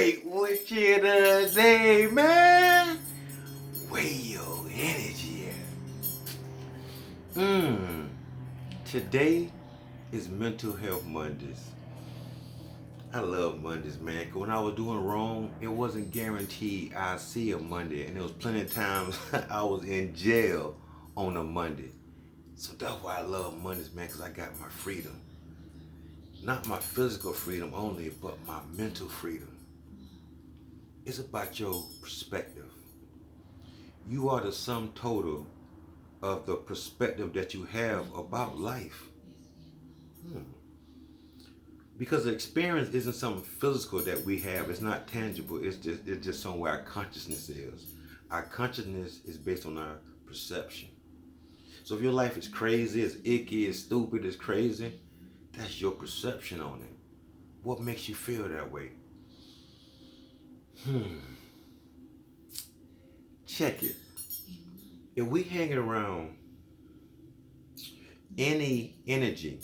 break with you today, man. Where your energy at? Today is Mental Health Mondays. I love Mondays, man. 'Cause when I was doing wrong, it wasn't guaranteed I'd see a Monday. And there was plenty of times I was in jail on a Monday. So that's why I love Mondays, man, because I got my freedom. Not my physical freedom only, but my mental freedom. It's about your perspective. You are the sum total of the perspective that you have about life. Because the experience isn't something physical that we have. It's not tangible. It's just somewhere our consciousness is. Our consciousness is based on our perception. So if your life is crazy, it's icky, it's stupid, it's crazy, that's your perception on it. What makes you feel that way? Check it. If we hanging around any energy,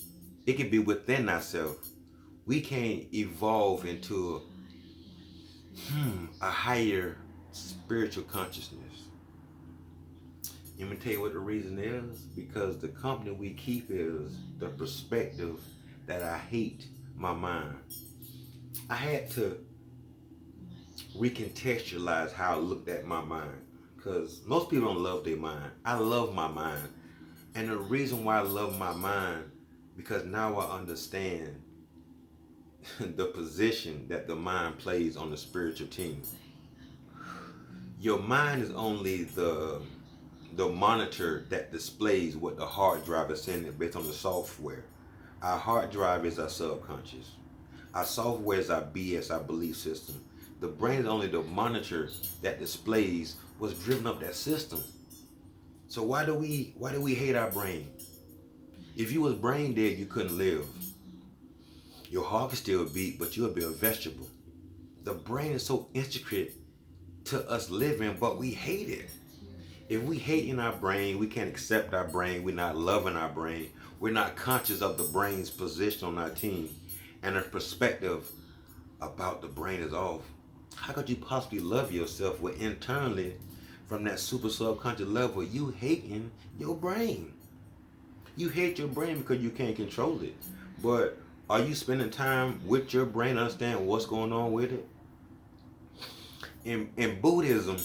it could be within ourselves. We can't evolve into a higher spiritual consciousness. Let me tell you what the reason is. Because the company we keep is the perspective that I hate my mind. I had to recontextualize how I looked at my mind. Because most people don't love their mind. I love my mind. And the reason why I love my mind, because now I understand the position that the mind plays on the spiritual team. Your mind is only the monitor that displays what the hard drive is sending based on the software. Our hard drive is our subconscious. Our software is our BS, our belief system. The brain is only the monitor that displays what's driven up that system. So why do we hate our brain? If you was brain dead, you couldn't live. Your heart can still beat, but you'll be a vegetable. The brain is so intricate to us living, but we hate it. If we hate in our brain, we can't accept our brain, we're not loving our brain, we're not conscious of the brain's position on our team, and our perspective about the brain is off. How could you possibly love yourself when internally, from that super subconscious level, you hating your brain? You hate your brain because you can't control it. But are you spending time with your brain, understand what's going on with it? In Buddhism,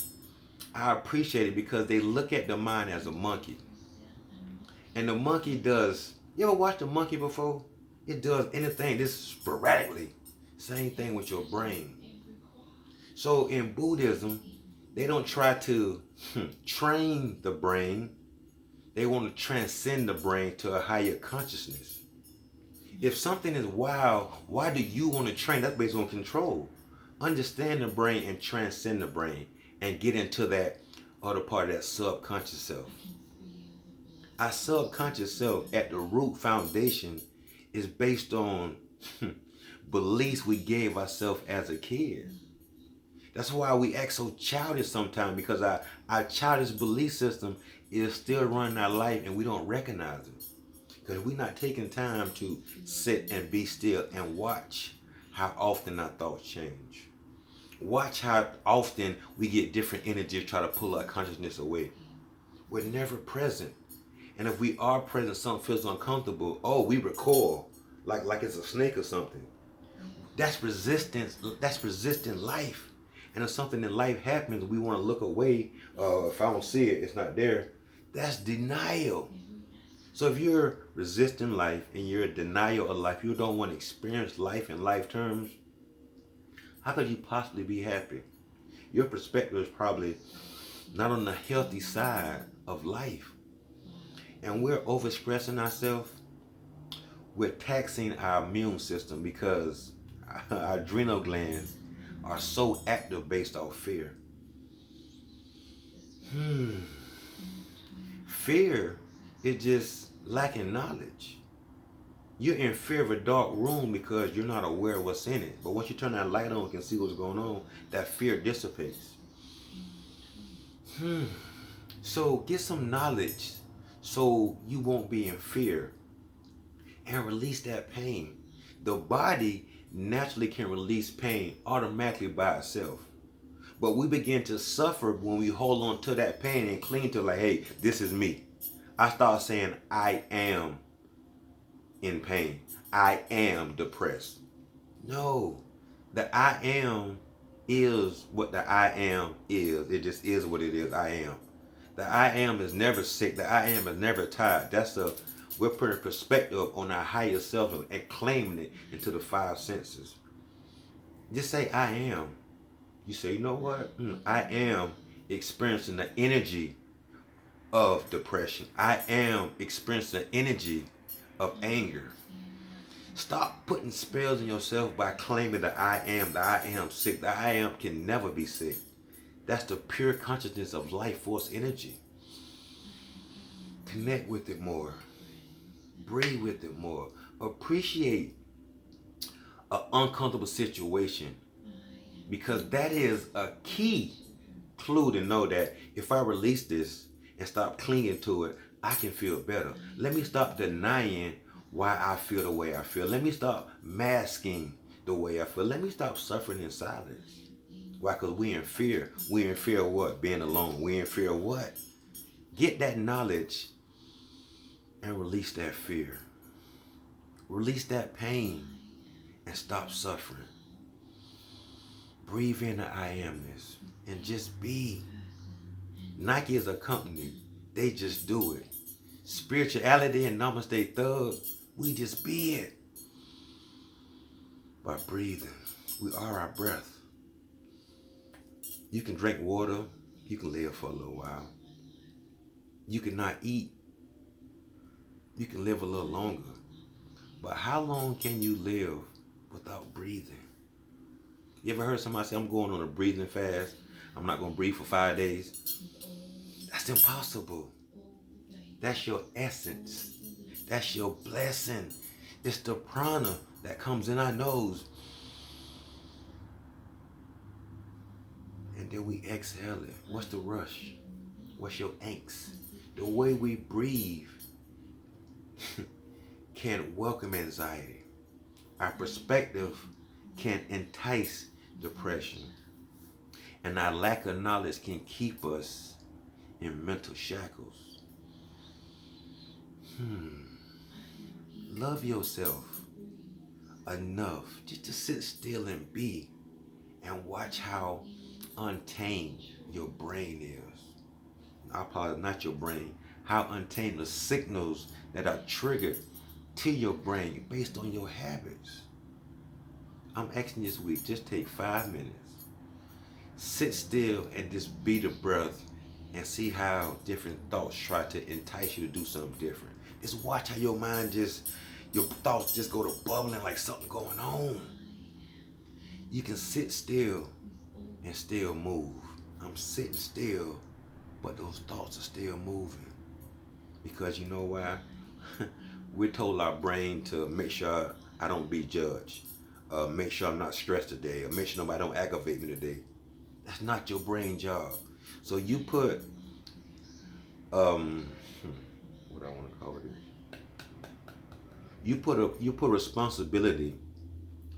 I appreciate it because they look at the mind as a monkey. And the monkey does, you ever watched a monkey before? It does anything, just sporadically. Same thing with your brain. So in Buddhism, they don't try to train the brain. They want to transcend the brain to a higher consciousness. If something is wild, why do you want to train? That's based on control. Understand the brain and transcend the brain and get into that other part of that subconscious self. Our subconscious self at the root foundation is based on beliefs we gave ourselves as a kid. That's why we act so childish sometimes, because our childish belief system is still running our life and we don't recognize it. Because we're not taking time to sit and be still and watch how often our thoughts change. Watch how often we get different energy to try to pull our consciousness away. We're never present. And if we are present, something feels uncomfortable, we recoil like it's a snake or something. That's resistance. That's resisting life. And if something in life happens, we want to look away. If I don't see it, it's not there. That's denial. So if you're resisting life and you're in denial of life, you don't want to experience life in life terms, how could you possibly be happy? Your perspective is probably not on the healthy side of life. And we're overstressing ourselves. We're taxing our immune system because our adrenal glands are so active based off fear. Fear is just lacking knowledge. You're in fear of a dark room because you're not aware of what's in it. But once you turn that light on and can see what's going on, that fear dissipates. So get some knowledge so you won't be in fear and release that pain. The body naturally can release pain automatically by itself. But we begin to suffer when we hold on to that pain and cling to like, hey, this is me. I start saying I am in pain. I am depressed. No. The I am is what the I am is. It just is what it is. I am. The I am is never sick. The I am is never tired. We're putting perspective on our higher self and claiming it into the five senses. Just say I am. You say, you know what? I am experiencing the energy of depression. I am experiencing the energy of anger. Stop putting spells on yourself by claiming that I am sick. The I am can never be sick. That's the pure consciousness of life force energy. Connect with it more. Breathe with it more. Appreciate an uncomfortable situation, because that is a key clue to know that if I release this and stop clinging to it, I can feel better. Let me stop denying why I feel the way I feel. Let me stop masking the way I feel. Let me stop suffering in silence. Why? Because we in fear. We in fear of what? Being alone. We in fear of what? Get that knowledge and release that fear. Release that pain and stop suffering. Breathe in the I amness and just be. Nike is a company. They just do it. Spirituality and Namaste Thug, we just be it. By breathing. We are our breath. You can drink water. You can live for a little while. You cannot eat. You can live a little longer. But how long can you live without breathing? You ever heard somebody say, I'm going on a breathing fast? I'm not going to breathe for 5 days. That's impossible. That's your essence. That's your blessing. It's the prana that comes in our nose. And then we exhale it. What's the rush? What's your angst? The way we breathe can welcome anxiety. Our perspective can entice depression. And our lack of knowledge can keep us in mental shackles. Love yourself enough just to sit still and be, and watch how untamed your brain is. I apologize, not your brain. How untamed the signals that are triggered to your brain based on your habits. I'm asking this week, just take 5 minutes. Sit still and just be the breath and see how different thoughts try to entice you to do something different. Just watch how your mind your thoughts just go to bubbling like something going on. You can sit still and still move. I'm sitting still, but those thoughts are still moving. Because you know why? We're told our brain to make sure I don't be judged. Make sure I'm not stressed today. Or make sure nobody don't aggravate me today. That's not your brain job. So you put, what I want to call it. You put responsibility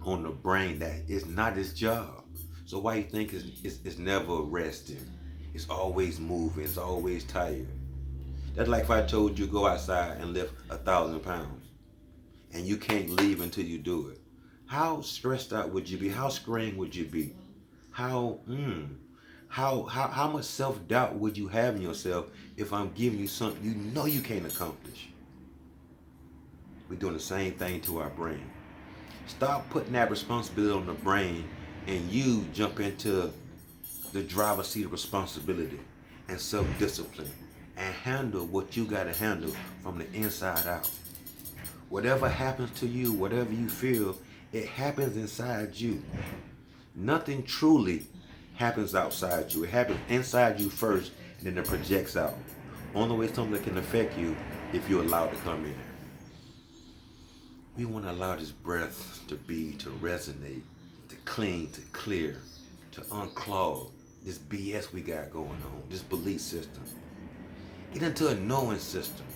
on the brain that is not its job. So why you think it's never resting? It's always moving. It's always tired. That's like if I told you go outside and lift 1,000 pounds, and you can't leave until you do it. How stressed out would you be? How strained would you be? How much self-doubt would you have in yourself if I'm giving you something you know you can't accomplish? We're doing the same thing to our brain. Stop putting that responsibility on the brain and you jump into the driver's seat of responsibility and self-discipline and handle what you got to handle from the inside out. Whatever happens to you, whatever you feel, it happens inside you. Nothing truly happens outside you. It happens inside you first, and then it projects out. Only way something can affect you if you're allowed to come in. We want to allow this breath to be, to resonate, to clean, to clear, to unclog this BS we got going on, this belief system. Get into a knowing system,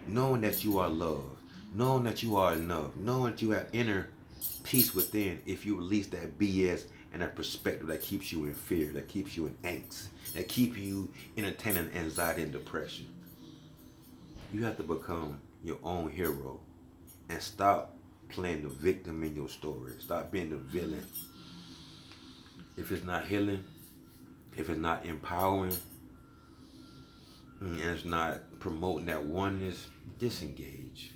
knowing that you are loved, knowing that you are enough, knowing that you have inner peace within if you release that BS and that perspective that keeps you in fear, that keeps you in angst, that keep you entertaining anxiety and depression. You have to become your own hero and stop playing the victim in your story. Stop being the villain. If it's not healing, if it's not empowering, and it's not promoting that oneness, disengage.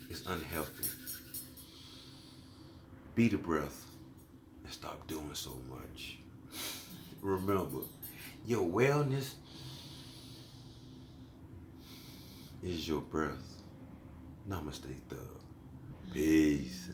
It's unhealthy. Be the breath and stop doing so much. Remember, your wellness is your breath. Namaste Thug. Peace.